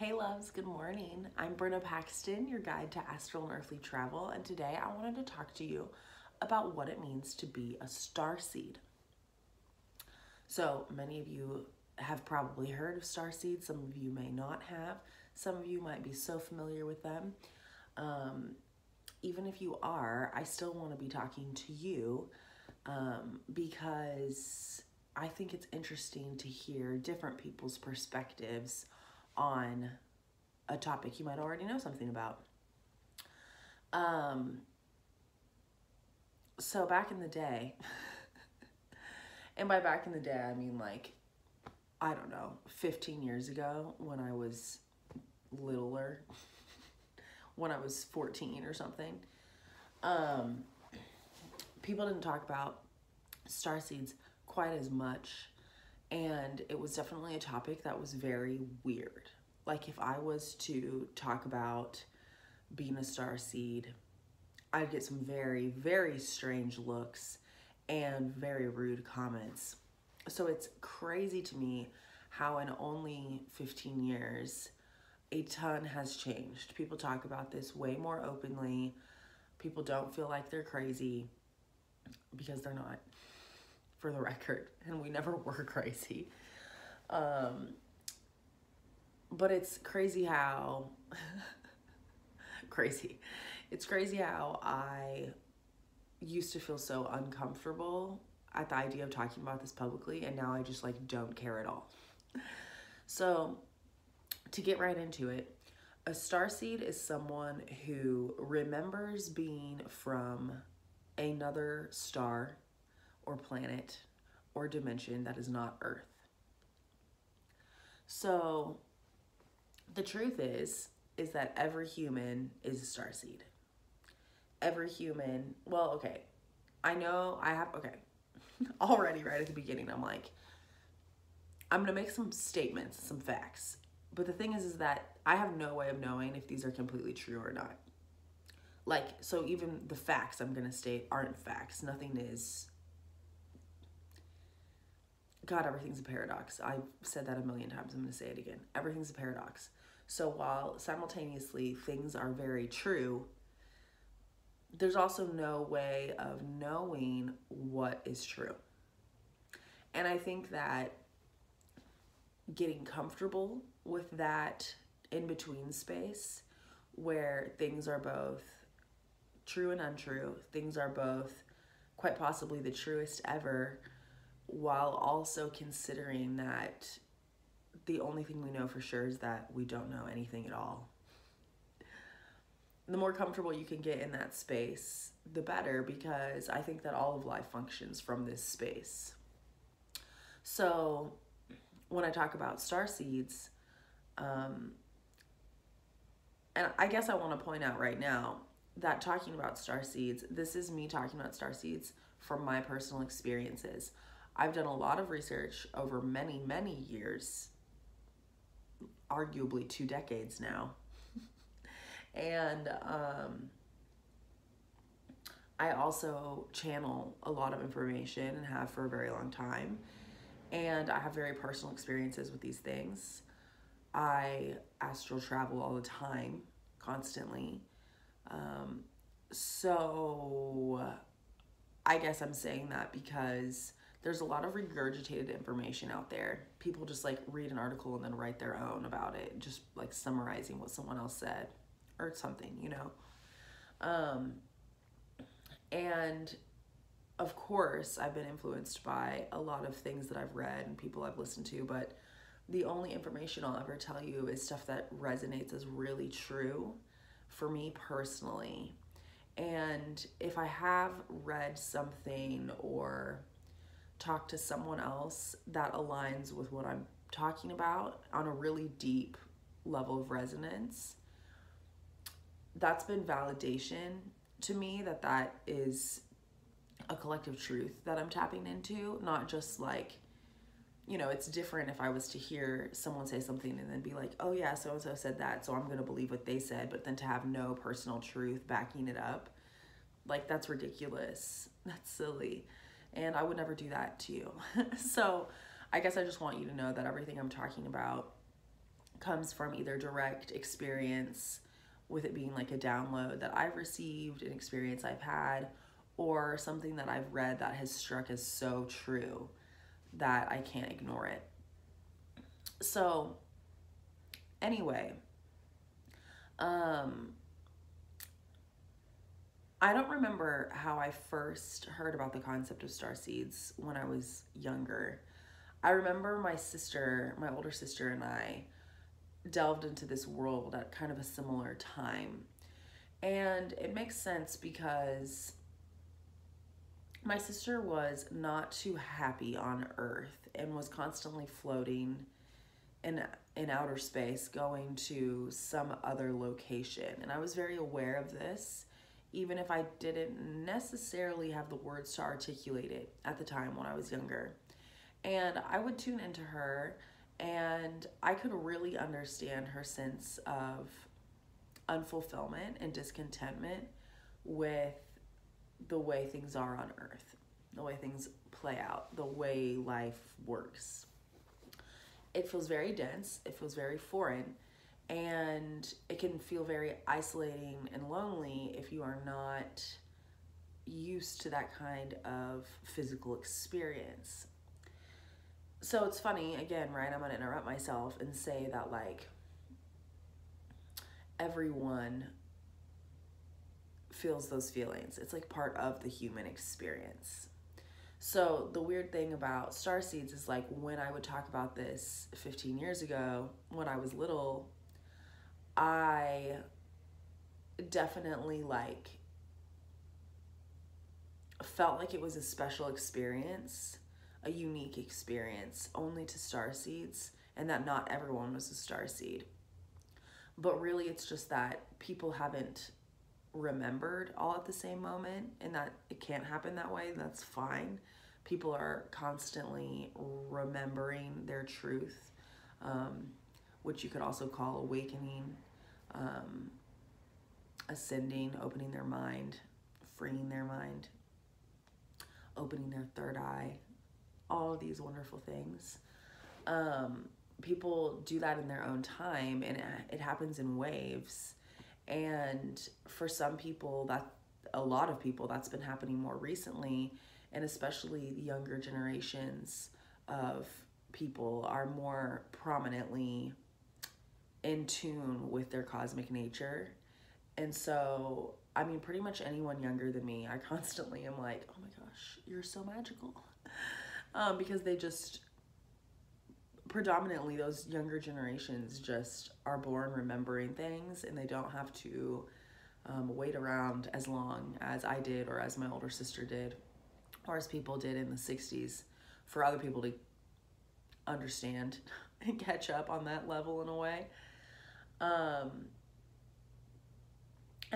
Hey loves, good morning. I'm Brenna Paxton, your guide to astral and earthly travel, and today I wanted to talk to you about what it means to be a starseed. So many of you have probably heard of starseeds, some of you may not have, some of you might be so familiar with them. Even if you are, I still want to be talking to you because I think it's interesting to hear different people's perspectives on a topic you might already know something about. So back in the day, and by back in the day, I mean like, I don't know, 15 years ago when I was littler, when I was 14 or something, people didn't talk about starseeds quite as much. And it was definitely a topic that was very weird. Like if I was to talk about being a starseed, I'd get some very, very strange looks and very rude comments. So it's crazy to me how in only 15 years, a ton has changed. People talk about this way more openly. People don't feel like they're crazy because they're not, for the record, and we never were crazy. But it's crazy how, it's crazy how I used to feel so uncomfortable at the idea of talking about this publicly, and now I just like don't care at all. So to get right into it, a starseed is someone who remembers being from another star or planet or dimension that is not Earth. So the truth is that every human is a starseed. Every human, well, okay, I know I have, okay, already right at the beginning, I'm like, I'm gonna make some statements, some facts. But the thing is that I have no way of knowing if these are completely true or not. Like, so even the facts I'm gonna state aren't facts. Nothing is, God, everything's a paradox. I've said that a million times. I'm going to say it again. Everything's a paradox. So while simultaneously things are very true, there's also no way of knowing what is true. And I think that getting comfortable with that in-between space where things are both true and untrue, things are both quite possibly the truest ever, while also considering that the only thing we know for sure is that we don't know anything at all. The more comfortable you can get in that space, the better, because I think that all of life functions from this space. So when I talk about starseeds, and I guess I want to point out right now that talking about starseeds, this is me talking about starseeds from my personal experiences. I've done a lot of research over many, many years, arguably 2 decades now. And I also channel a lot of information and have for a very long time. And I have very personal experiences with these things. I astral travel all the time, constantly. So I guess I'm saying that because there's a lot of regurgitated information out there. People just like read an article and then write their own about it, just like summarizing what someone else said or something, you know? And of course, I've been influenced by a lot of things that I've read and people I've listened to, but the only information I'll ever tell you is stuff that resonates as really true for me personally. And if I have read something or talk to someone else that aligns with what I'm talking about on a really deep level of resonance, that's been validation to me that that is a collective truth that I'm tapping into, not just like, you know, it's different if I was to hear someone say something and then be like, oh yeah, so-and-so said that, so I'm going to believe what they said, but then to have no personal truth backing it up, like that's ridiculous. That's silly. And I would never do that to you. So I guess I just want you to know that everything I'm talking about comes from either direct experience, with it being like a download that I've received, an experience I've had, or something that I've read that has struck as so true that I can't ignore it. So anyway, I don't remember how I first heard about the concept of starseeds when I was younger. I remember my older sister and I delved into this world at kind of a similar time. And it makes sense because my sister was not too happy on Earth and was constantly floating in outer space, going to some other location. And I was very aware of this, even if I didn't necessarily have the words to articulate it at the time when I was younger. And I would tune into her, and I could really understand her sense of unfulfillment and discontentment with the way things are on Earth, the way things play out, the way life works. It feels very dense, it feels very foreign, and it can feel very isolating and lonely if you are not used to that kind of physical experience. So it's funny, again, right? I'm gonna interrupt myself and say that, like, everyone feels those feelings. It's like part of the human experience. So the weird thing about starseeds is, like, when I would talk about this 15 years ago, when I was little, I definitely, like, felt like it was a special experience, a unique experience only to starseeds, and that not everyone was a starseed. But really, it's just that people haven't remembered all at the same moment, and that it can't happen that way. That's fine. People are constantly remembering their truth, which you could also call awakening, ascending, opening their mind, freeing their mind, opening their third eye, all of these wonderful things. People do that in their own time, and it happens in waves. And for some people, a lot of people, that's been happening more recently, and especially the younger generations of people are more prominently in tune with their cosmic nature. And so, I mean, pretty much anyone younger than me, I constantly am like, oh my gosh, you're so magical. Because they just, predominantly those younger generations just are born remembering things, and they don't have to wait around as long as I did, or as my older sister did, or as people did in the 60s, for other people to understand and catch up on that level in a way. And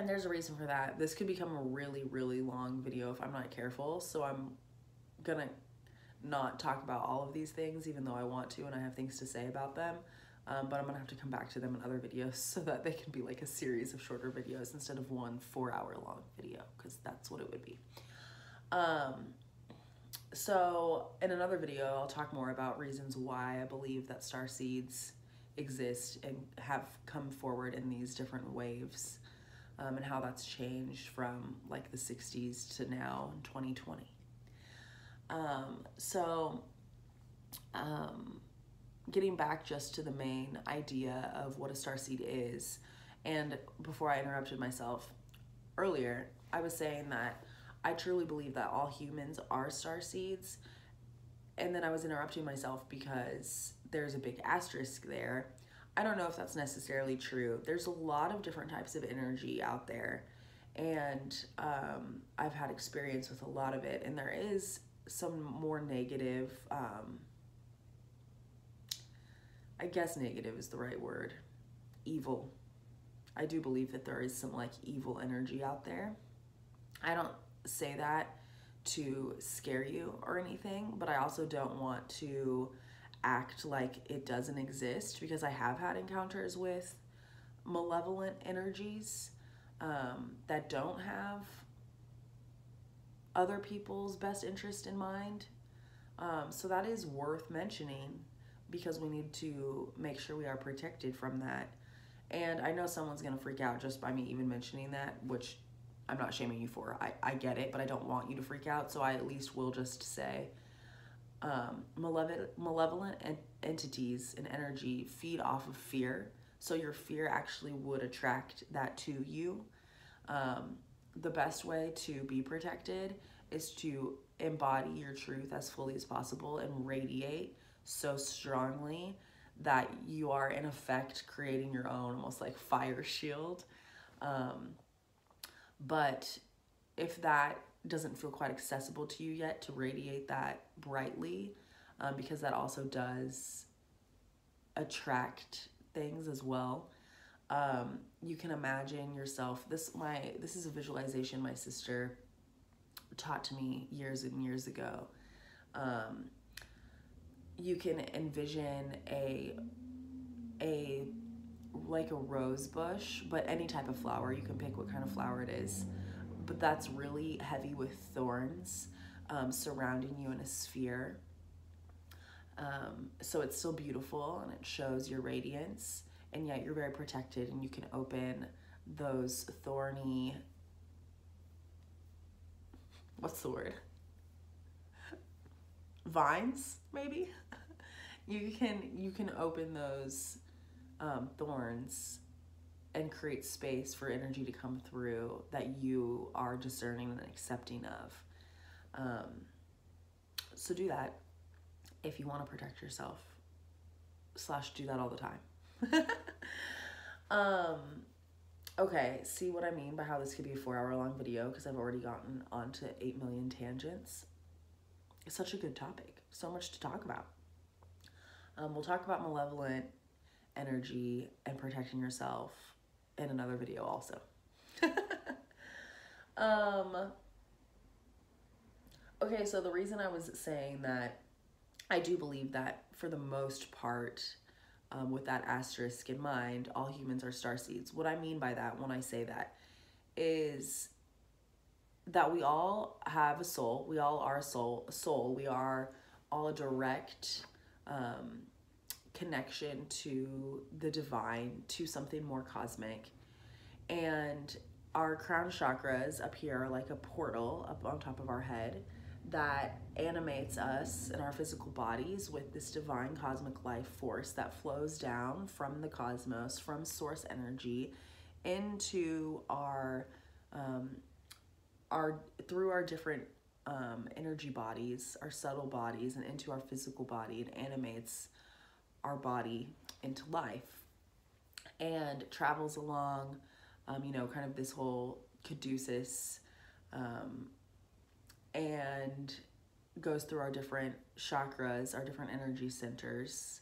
there's a reason for that. This could become a really, really long video if I'm not careful, so I'm gonna not talk about all of these things, even though I want to and I have things to say about them. But I'm gonna have to come back to them in other videos so that they can be like a series of shorter videos instead of one 4-hour-long video, because that's what it would be. So in another video, I'll talk more about reasons why I believe that starseeds exist and have come forward in these different waves, and how that's changed from like the 60s to now in 2020. Getting back just to the main idea of what a starseed is, and before I interrupted myself earlier, I was saying that I truly believe that all humans are starseeds, and then I was interrupting myself because there's a big asterisk there. I don't know if that's necessarily true. There's a lot of different types of energy out there, and I've had experience with a lot of it, and there is some more negative, I guess negative is the right word, evil. I do believe that there is some like evil energy out there. I don't say that to scare you or anything, but I also don't want to act like it doesn't exist, because I have had encounters with malevolent energies that don't have other people's best interest in mind. So that is worth mentioning, because we need to make sure we are protected from that. And I know someone's going to freak out just by me even mentioning that, which I'm not shaming you for. I get it, but I don't want you to freak out. So I at least will just say, malevolent entities and energy feed off of fear. So your fear actually would attract that to you. The best way to be protected is to embody your truth as fully as possible and radiate so strongly that you are in effect creating your own almost like fire shield. But if that doesn't feel quite accessible to you yet to radiate that brightly, because that also does attract things as well. You can imagine yourself, this is a visualization my sister taught to me years and years ago. You can envision a like a rose bush, but any type of flower. You can pick what kind of flower it is, but that's really heavy with thorns surrounding you in a sphere. So it's still beautiful and it shows your radiance, and yet you're very protected, and you can open those thorny, what's the word? Vines, maybe? You can open those thorns and create space for energy to come through that you are discerning and accepting of. So do that if you want to protect yourself / do that all the time. Okay, see what I mean by how this could be a 4-hour-long video, because I've already gotten onto 8 million tangents. It's such a good topic. So much to talk about. We'll talk about malevolent energy and protecting yourself in another video also. Okay, so the reason I was saying that I do believe that for the most part, with that asterisk in mind, all humans are starseeds. What I mean by that when I say that is that we all have a soul. We all are a soul. We are all a direct connection to the divine, to something more cosmic. And our crown chakras up here are like a portal up on top of our head that animates us in our physical bodies with this divine cosmic life force that flows down from the cosmos, from source energy, into our through our different energy bodies, our subtle bodies, and into our physical body, and animates our body into life, and travels along, kind of this whole caduceus, and goes through our different chakras, our different energy centers,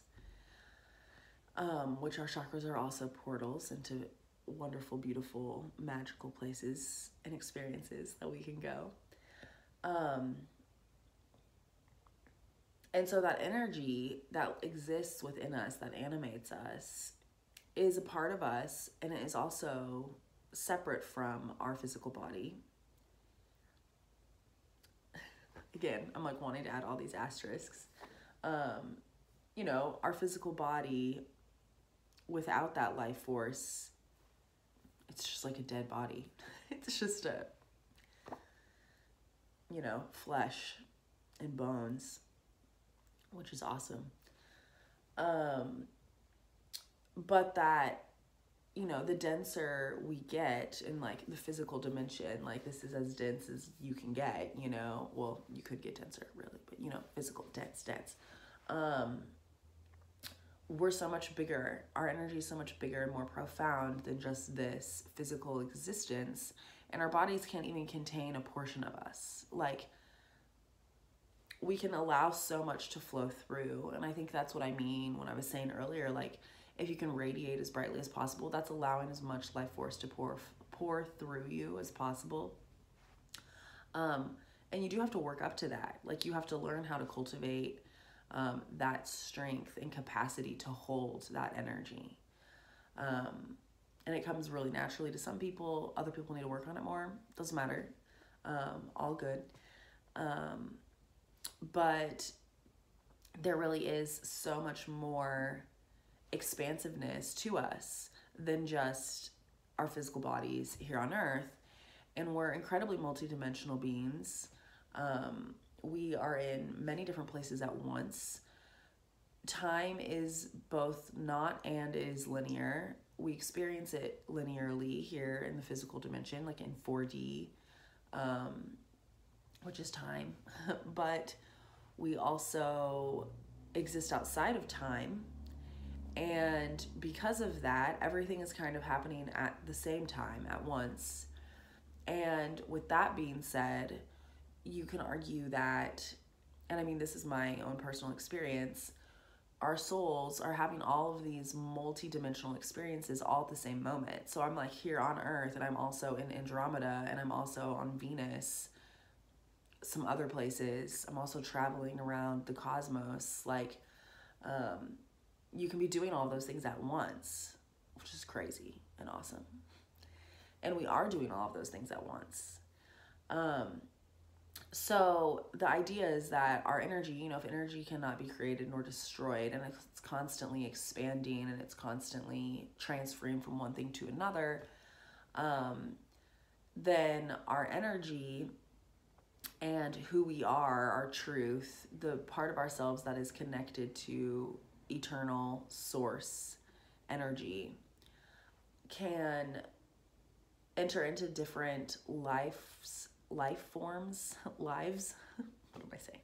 which our chakras are also portals into wonderful, beautiful, magical places and experiences that we can go. And so that energy that exists within us, that animates us, is a part of us, and it is also separate from our physical body. Again, I'm like wanting to add all these asterisks. Our physical body, without that life force, it's just like a dead body. It's just flesh and bones, which is awesome. But that, the denser we get in like the physical dimension, like this is as dense as you can get, well, you could get denser really, but physical, dense. We're so much bigger. Our energy is so much bigger and more profound than just this physical existence. And our bodies can't even contain a portion of us. Like, we can allow so much to flow through. And I think that's what I mean when I was saying earlier, like, if you can radiate as brightly as possible, that's allowing as much life force to pour through you as possible. And you do have to work up to that. Like, you have to learn how to cultivate that strength and capacity to hold that energy. And it comes really naturally to some people. Other people need to work on it more. Doesn't matter. All good. But there really is so much more expansiveness to us than just our physical bodies here on earth. And we're incredibly multidimensional beings. We are in many different places at once. Time is both not and is linear. We experience it linearly here in the physical dimension, like in 4D, which is time. But we also exist outside of time. And because of that, everything is kind of happening at the same time, at once. And with that being said, you can argue that, and I mean, this is my own personal experience, our souls are having all of these multi-dimensional experiences all at the same moment. So I'm like here on Earth, and I'm also in Andromeda, and I'm also on Venus, some other places. I'm also traveling around the cosmos. Like, you can be doing all of those things at once, which is crazy and awesome. And we are doing all of those things at once. So the idea is that our energy, you know, if energy cannot be created nor destroyed, and it's constantly expanding and it's constantly transferring from one thing to another, then our energy and who we are, our truth, the part of ourselves that is connected to eternal source energy, can enter into different life forms, lives. What am I saying?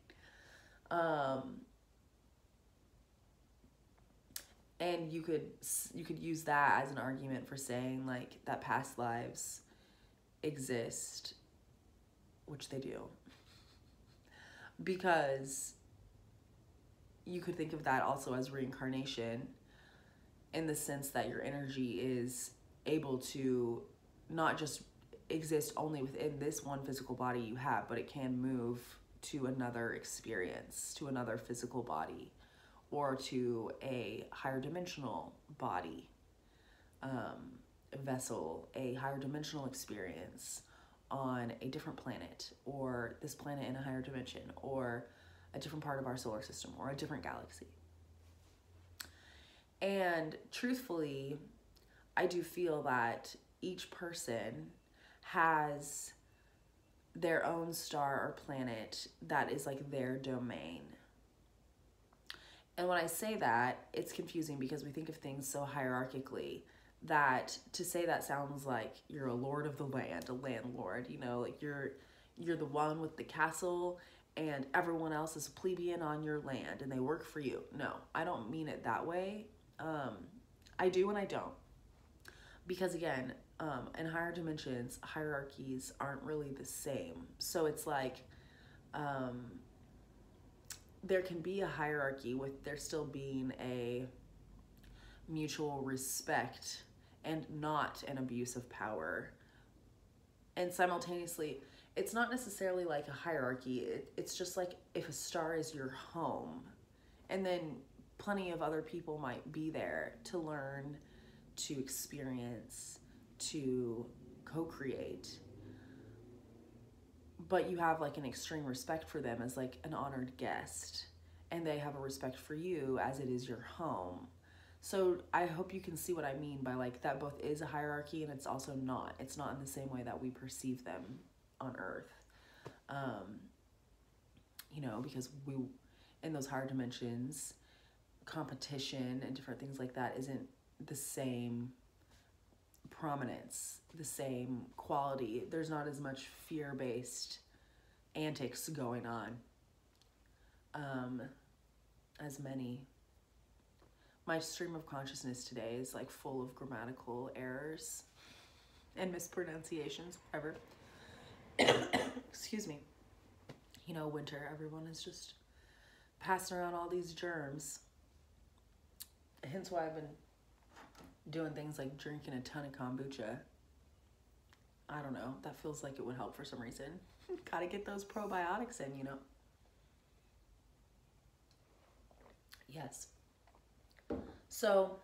And you could use that as an argument for saying like that past lives exist, which they do, because you could think of that also as reincarnation, in the sense that your energy is able to not just exist only within this one physical body you have, but it can move to another experience, to another physical body, or to a higher dimensional body, a vessel, a higher dimensional experience on a different planet, or this planet in a higher dimension, or a different part of our solar system, or a different galaxy. And truthfully, I do feel that each person has their own star or planet that is like their domain. And when I say that, it's confusing because we think of things so hierarchically that to say that sounds like you're a lord of the land, a landlord, you know, like you're the one with the castle and everyone else is a plebeian on your land and they work for you. No, I don't mean it that way. I do and I don't. Because again, in higher dimensions, hierarchies aren't really the same. So it's like, there can be a hierarchy with there still being a mutual respect and not an abuse of power. And simultaneously, it's not necessarily like a hierarchy. It's just like if a star is your home, and then plenty of other people might be there to learn, to experience, to co-create, but you have like an extreme respect for them as like an honored guest, and they have a respect for you as it is your home. So I hope you can see what I mean by like that both is a hierarchy and it's also not. It's not in the same way that we perceive them on Earth. You know, because we, in those higher dimensions, competition and different things like that isn't the same prominence, the same quality. There's not as much fear-based antics going on as many. My stream of consciousness today is like full of grammatical errors and mispronunciations, whatever. Excuse me. You know, winter, everyone is just passing around all these germs. Hence why I've been doing things like drinking a ton of kombucha. I don't know, that feels like it would help for some reason. Gotta get those probiotics in, you know. Yes. So,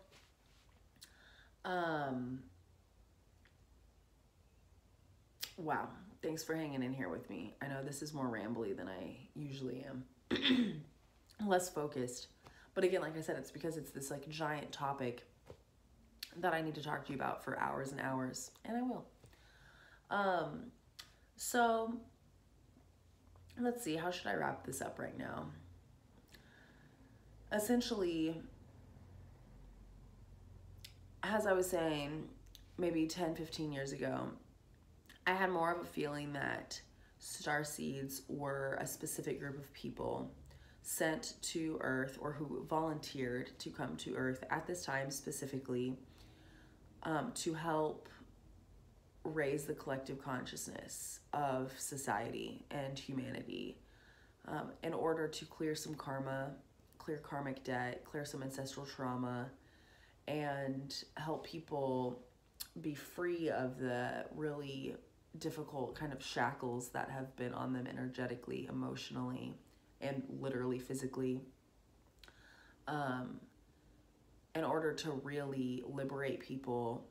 wow, thanks for hanging in here with me. I know this is more rambly than I usually am. less focused. But again, like I said, it's because it's this like giant topic that I need to talk to you about for hours and hours, and I will. So let's see, how should I wrap this up right now? Essentially, as I was saying, maybe 10, 15 years ago, I had more of a feeling that starseeds were a specific group of people sent to Earth, or who volunteered to come to Earth at this time specifically, to help raise the collective consciousness of society and humanity, in order to clear some karma, clear karmic debt, clear some ancestral trauma, and help people be free of the really difficult kind of shackles that have been on them energetically, emotionally, and literally physically, in order to really liberate people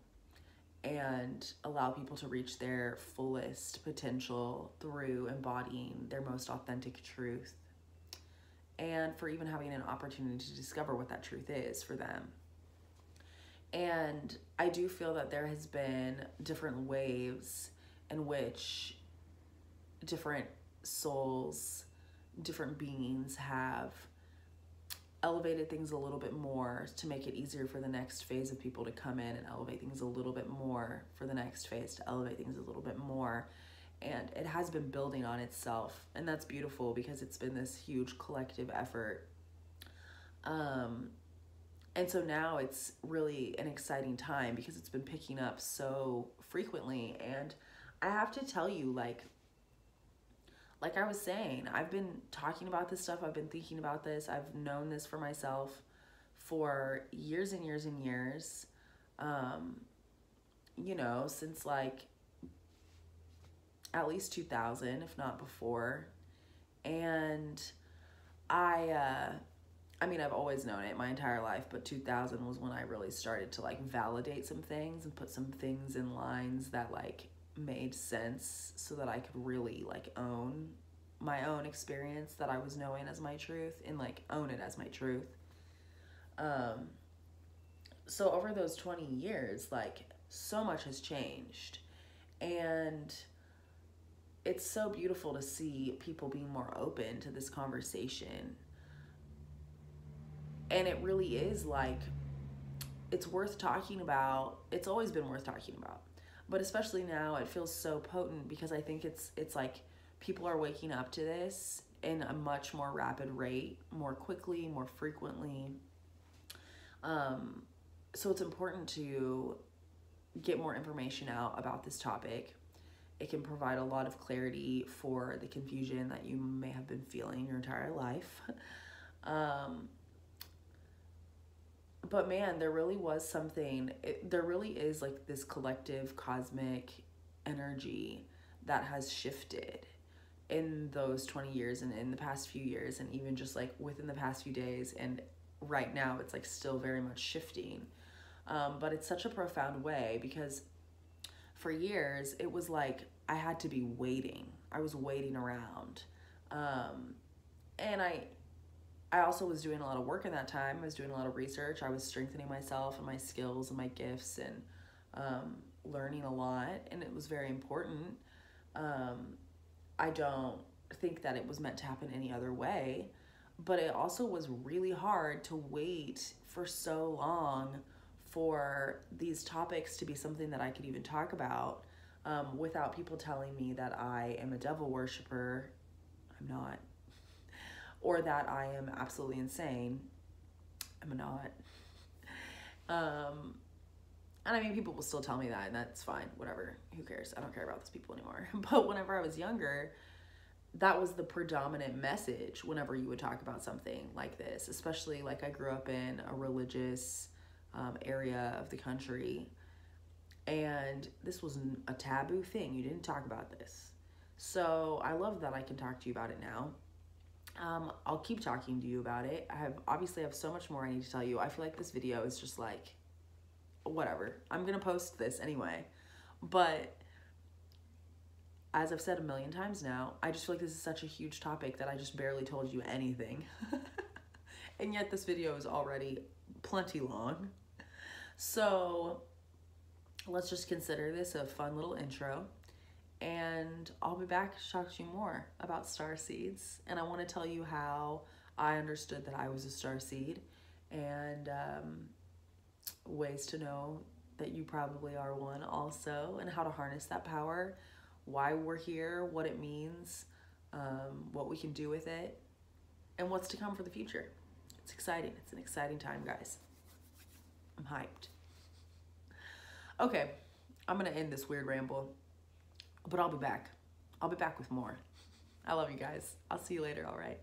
and allow people to reach their fullest potential through embodying their most authentic truth, and for even having an opportunity to discover what that truth is for them. And I do feel that there has been different waves in which different souls, different beings have elevated things a little bit more to make it easier for the next phase of people to come in, and elevate things a little bit more for the next phase to elevate things a little bit more. And it has been building on itself, and that's beautiful because it's been this huge collective effort. And so now it's really an exciting time because it's been picking up so frequently. And I have to tell you, like I was saying, I've been talking about this stuff. I've been thinking about this. I've known this for myself for years and years and years. You know, since like at least 2000, if not before. And I mean, I've always known it my entire life, but 2000 was when I really started to like validate some things and put some things in lines that like made sense, so that I could really like own my own experience that I was knowing as my truth, and like own it as my truth. So over those 20 years, like so much has changed, and it's so beautiful to see people being more open to this conversation. And it really is like, it's worth talking about. It's always been worth talking about, but especially now it feels so potent because I think it's like people are waking up to this in a much more rapid rate, more quickly, more frequently. So it's important to get more information out about this topic. It can provide a lot of clarity for the confusion that you may have been feeling your entire life. But man, there really was something, there really is like this collective cosmic energy that has shifted in those 20 years and in the past few years, and even just like within the past few days. And right now it's like still very much shifting. But it's such a profound way, because for years it was like I had to be waiting. I was waiting around. And I also was doing a lot of work in that time. I was doing a lot of research. I was strengthening myself and my skills and my gifts, and learning a lot, and it was very important. I don't think that it was meant to happen any other way, but it also was really hard to wait for so long for these topics to be something that I could even talk about, without people telling me that I am a devil worshiper. I'm not. Or that I am absolutely insane. I'm not. And I mean, people will still tell me that, and that's fine, whatever, who cares? I don't care about those people anymore. But whenever I was younger, that was the predominant message whenever you would talk about something like this, especially like I grew up in a religious area of the country, and this was a taboo thing. You didn't talk about this. So I love that I can talk to you about it now. I'll keep talking to you about it. I obviously have so much more I need to tell you. I feel like this video is just like, whatever. I'm gonna post this anyway. But as I've said a million times now, I just feel like this is such a huge topic that I just barely told you anything. And yet this video is already plenty long. So let's just consider this a fun little intro. And I'll be back to talk to you more about starseeds. And I want to tell you how I understood that I was a starseed, and ways to know that you probably are one also, and how to harness that power, why we're here, what it means, what we can do with it, and what's to come for the future. It's exciting. It's an exciting time, guys. I'm hyped. Okay, I'm going to end this weird ramble, but I'll be back. I'll be back with more. I love you guys. I'll see you later, all right?